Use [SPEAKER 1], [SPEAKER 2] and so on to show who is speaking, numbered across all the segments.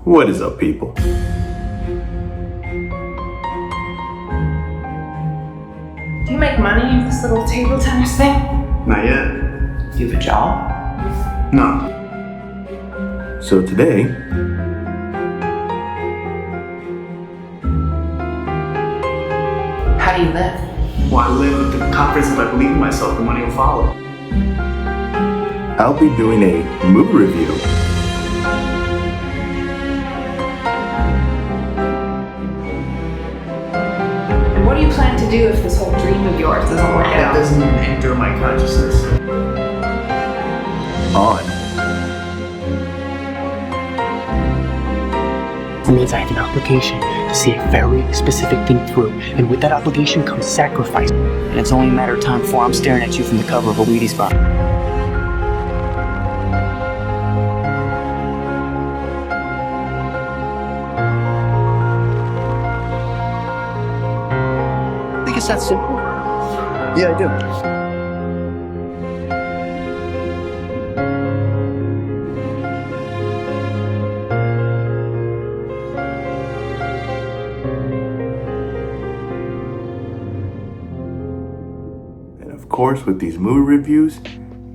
[SPEAKER 1] What is up, people?
[SPEAKER 2] Do you make money with this little table tennis thing?
[SPEAKER 1] Not yet.
[SPEAKER 2] Do you have a job?
[SPEAKER 1] No. So today,
[SPEAKER 2] How do you live?
[SPEAKER 1] well, I live with the confidence that I believe in myself, the money will follow. I'll be doing a movie review.
[SPEAKER 2] And what do you plan to do if this whole dream of yours doesn't work
[SPEAKER 1] That
[SPEAKER 2] out?
[SPEAKER 1] doesn't even enter my consciousness. On.
[SPEAKER 3] It means I have an obligation to see a very specific thing through, and with that obligation comes sacrifice.
[SPEAKER 4] And it's only a matter of time before I'm staring at you from the cover of a Wheaties bar. I think it's that simple.
[SPEAKER 1] Yeah, I do. Of course, with these movie reviews,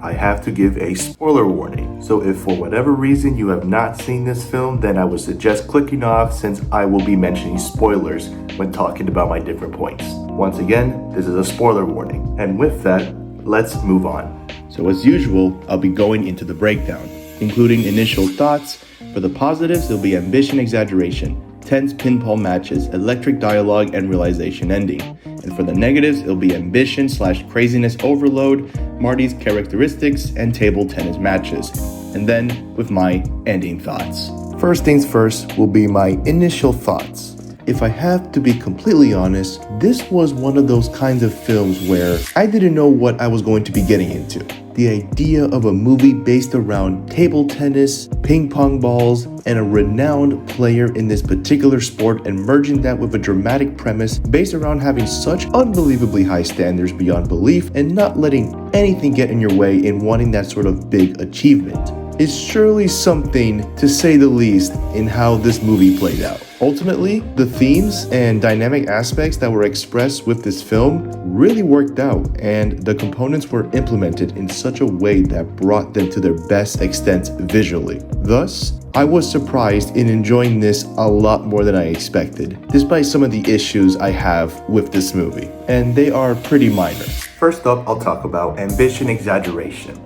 [SPEAKER 1] I have to give a spoiler warning. So if for whatever reason you have not seen this film, then I would suggest clicking off, since I will be mentioning spoilers when talking about my different points. Once again, this is a spoiler warning. And with that, let's move on. So as usual, I'll be going into the breakdown, including initial thoughts. For the positives, there'll be ambition, exaggeration, tense pinball matches, electric dialogue, and realization ending. And for the negatives, it'll be ambition / craziness overload, Marty's characteristics, and table tennis matches. And then with my ending thoughts. First things first will be my initial thoughts. If I have to be completely honest, this was one of those kinds of films where I didn't know what I was going to be getting into. The idea of a movie based around table tennis, ping pong balls, and a renowned player in this particular sport, and merging that with a dramatic premise based around having such unbelievably high standards beyond belief and not letting anything get in your way in wanting that sort of big achievement is surely something, to say the least, in how this movie played out. Ultimately, the themes and dynamic aspects that were expressed with this film really worked out, and the components were implemented in such a way that brought them to their best extent visually. Thus, I was surprised in enjoying this a lot more than I expected, despite some of the issues I have with this movie, and they are pretty minor. First up, I'll talk about ambition, exaggeration.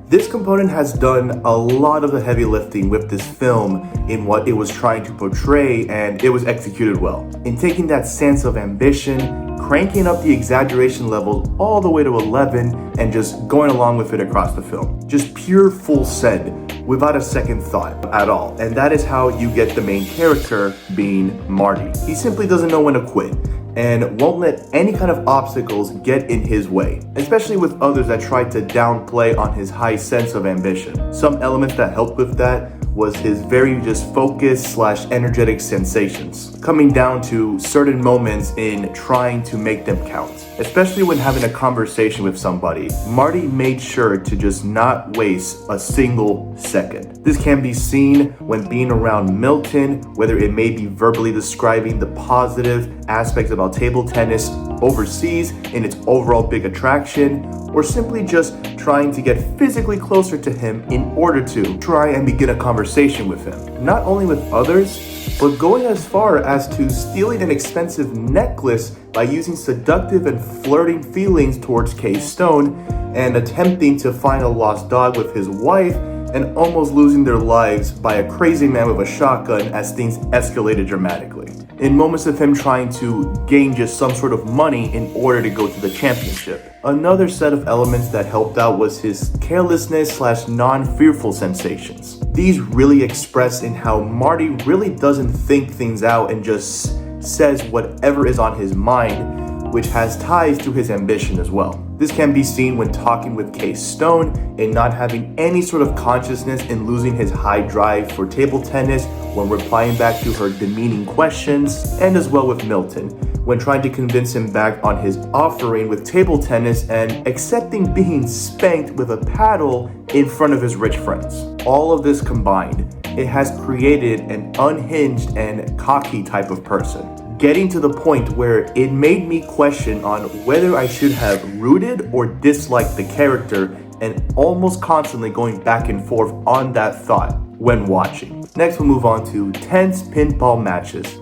[SPEAKER 1] This component has done a lot of the heavy lifting with this film in what it was trying to portray, and it was executed well. In taking that sense of ambition, cranking up the exaggeration level all the way to 11, and just going along with it across the film. Just pure full send, without a second thought at all. And that is how you get the main character being Marty. He simply doesn't know when to quit, and won't let any kind of obstacles get in his way, especially with others that try to downplay on his high sense of ambition. Some elements that helped with that was his very just focused / energetic sensations, coming down to certain moments in trying to make them count. Especially when having a conversation with somebody, Marty made sure to just not waste a single second. This can be seen when being around Milton, whether it may be verbally describing the positive aspects about table tennis overseas in its overall big attraction, or simply just trying to get physically closer to him in order to try and begin a conversation with him. Not only with others, but going as far as to stealing an expensive necklace by using seductive and flirting feelings towards Kay Stone, and attempting to find a lost dog with his wife, and almost losing their lives by a crazy man with a shotgun as things escalated dramatically. In moments of him trying to gain just some sort of money in order to go to the championship. Another set of elements that helped out was his carelessness / non-fearful sensations. These really express in how Marty really doesn't think things out and just says whatever is on his mind, which has ties to his ambition as well. This can be seen when talking with Kay Stone and not having any sort of consciousness and losing his high drive for table tennis when replying back to her demeaning questions, and as well with Milton when trying to convince him back on his offering with table tennis and accepting being spanked with a paddle in front of his rich friends. All of this combined, it has created an unhinged and cocky type of person, getting to the point where it made me question on whether I should have rooted or disliked the character, and almost constantly going back and forth on that thought when watching. Next, we'll move on to tense pinball matches.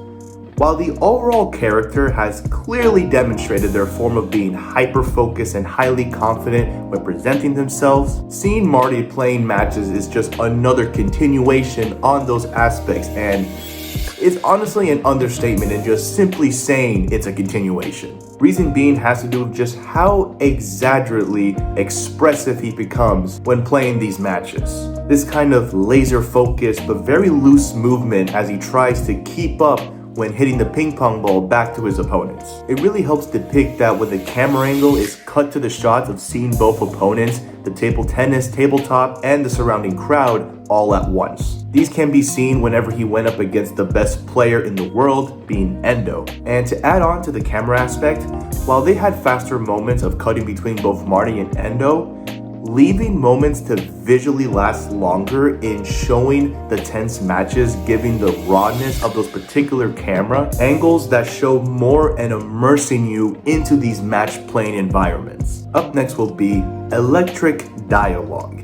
[SPEAKER 1] While the overall character has clearly demonstrated their form of being hyper-focused and highly confident when presenting themselves, seeing Marty playing matches is just another continuation on those aspects, and it's honestly an understatement in just simply saying it's a continuation. Reason being has to do with just how exaggeratedly expressive he becomes when playing these matches. This kind of laser-focused but very loose movement as he tries to keep up when hitting the ping pong ball back to his opponents. It really helps depict that when the camera angle is cut to the shots of seeing both opponents, the table tennis, tabletop, and the surrounding crowd all at once. These can be seen whenever he went up against the best player in the world, being Endo. And to add on to the camera aspect, while they had faster moments of cutting between both Marty and Endo, leaving moments to visually last longer in showing the tense matches, giving the rawness of those particular camera angles that show more and immersing you into these match playing environments. Up next will be electric dialogue.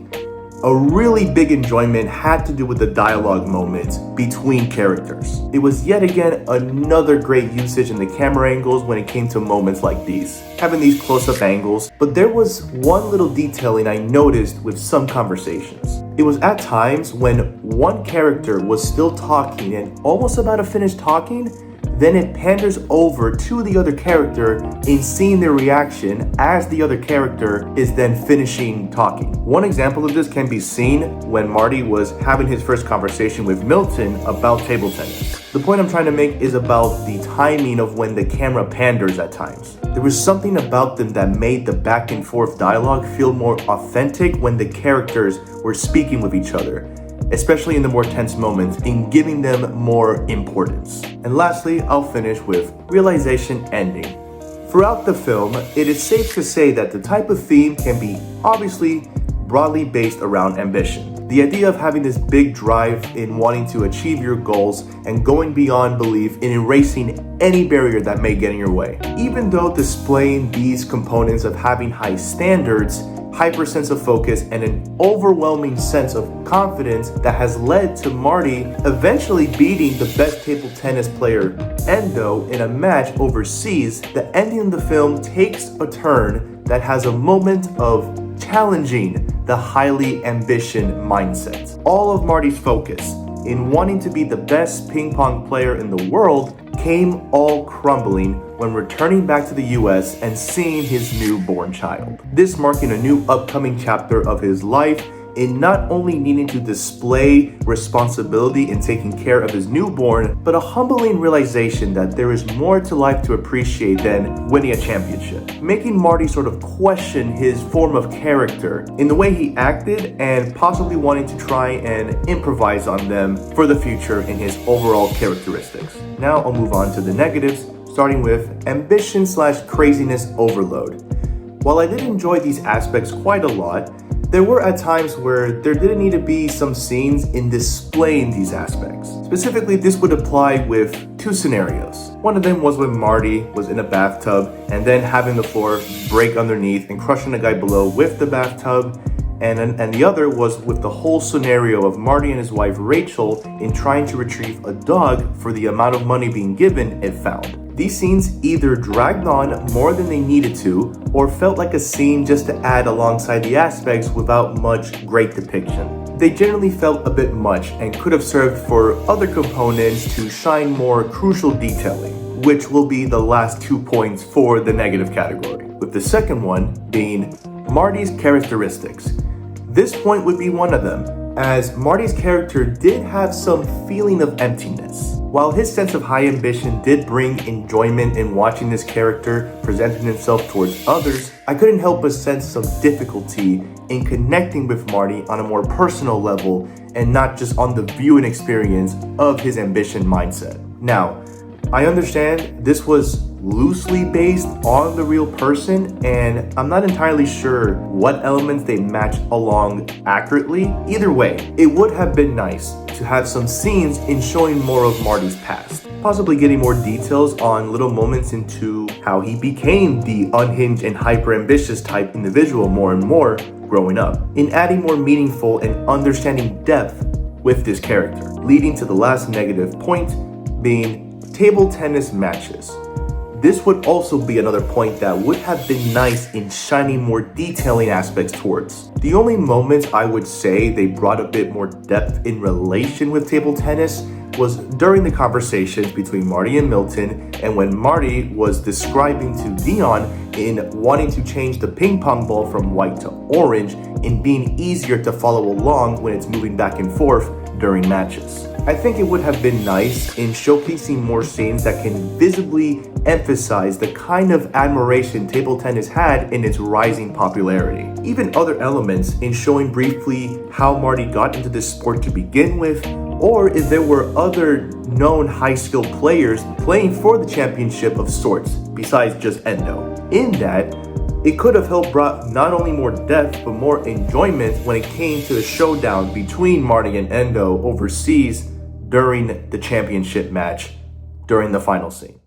[SPEAKER 1] A really big enjoyment had to do with the dialogue moments between characters. It was yet again another great usage in the camera angles when it came to moments like these, having these close-up angles, but there was one little detailing I noticed with some conversations. It was at times when one character was still talking and almost about to finish talking, then it panders over to the other character in seeing their reaction as the other character is then finishing talking. One example of this can be seen when Marty was having his first conversation with Milton about table tennis. The point I'm trying to make is about the timing of when the camera panders at times. There was something about them that made the back and forth dialogue feel more authentic when the characters were speaking with each other, especially in the more tense moments, in giving them more importance. And lastly, I'll finish with realization ending. Throughout the film, it is safe to say that the type of theme can be obviously broadly based around ambition. The idea of having this big drive in wanting to achieve your goals and going beyond belief in erasing any barrier that may get in your way. Even though displaying these components of having high standards, hyper sense of focus, and an overwhelming sense of confidence that has led to Marty eventually beating the best table tennis player Endo in a match overseas, the ending of the film takes a turn that has a moment of challenging the highly ambition mindset. All of Marty's focus in wanting to be the best ping pong player in the world came all crumbling when returning back to the US and seeing his newborn child. This marking a new upcoming chapter of his life in not only needing to display responsibility in taking care of his newborn, but a humbling realization that there is more to life to appreciate than winning a championship, making Marty sort of question his form of character in the way he acted and possibly wanting to try and improvise on them for the future in his overall characteristics. Now I'll move on to the negatives, starting with ambition/craziness overload. While I did enjoy these aspects quite a lot, there were at times where there didn't need to be some scenes in displaying these aspects. Specifically, this would apply with two scenarios. One of them was when Marty was in a bathtub and then having the floor break underneath and crushing the guy below with the bathtub. And the other was with the whole scenario of Marty and his wife Rachel in trying to retrieve a dog for the amount of money being given it found. These scenes either dragged on more than they needed to, or felt like a scene just to add alongside the aspects without much great depiction. They generally felt a bit much and could have served for other components to shine more crucial detailing, which will be the last 2 points for the negative category, with the second one being Marty's characteristics. This point would be one of them, as Marty's character did have some feeling of emptiness. While his sense of high ambition did bring enjoyment in watching this character presenting himself towards others, I couldn't help but sense some difficulty in connecting with Marty on a more personal level and not just on the viewing experience of his ambition mindset. Now, I understand this was loosely based on the real person, and I'm not entirely sure what elements they match along accurately. Either way, it would have been nice to have some scenes in showing more of Marty's past, possibly getting more details on little moments into how he became the unhinged and hyper-ambitious type individual more and more growing up, in adding more meaningful and understanding depth with this character, leading to the last negative point being table tennis matches. This would also be another point that would have been nice in shining more detailing aspects towards. The only moments I would say they brought a bit more depth in relation with table tennis was during the conversations between Marty and Milton, and when Marty was describing to Dion in wanting to change the ping pong ball from white to orange and being easier to follow along when it's moving back and forth during matches. I think it would have been nice in showcasing more scenes that can visibly emphasize the kind of admiration table tennis had in its rising popularity. Even other elements in showing briefly how Marty got into this sport to begin with, or if there were other known high-skilled players playing for the championship of sorts, besides just Endo. In that, it could have helped brought not only more depth, but more enjoyment when it came to the showdown between Marty and Endo overseas during the championship match during the final scene.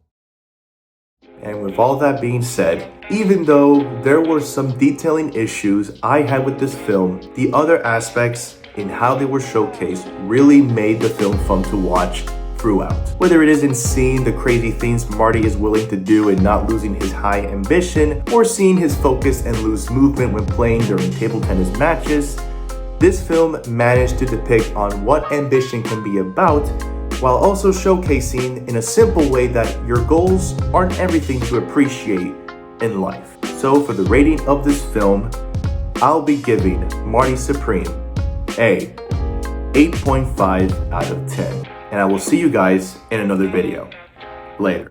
[SPEAKER 1] And with all that being said, even though there were some detailing issues I had with this film, the other aspects in how they were showcased really made the film fun to watch throughout. Whether it is in seeing the crazy things Marty is willing to do and not losing his high ambition, or seeing his focus and loose movement when playing during table tennis matches, this film managed to depict on what ambition can be about, while also showcasing in a simple way that your goals aren't everything to appreciate in life. So for the rating of this film, I'll be giving Marty Supreme a 8.5 out of 10. And I will see you guys in another video. Later.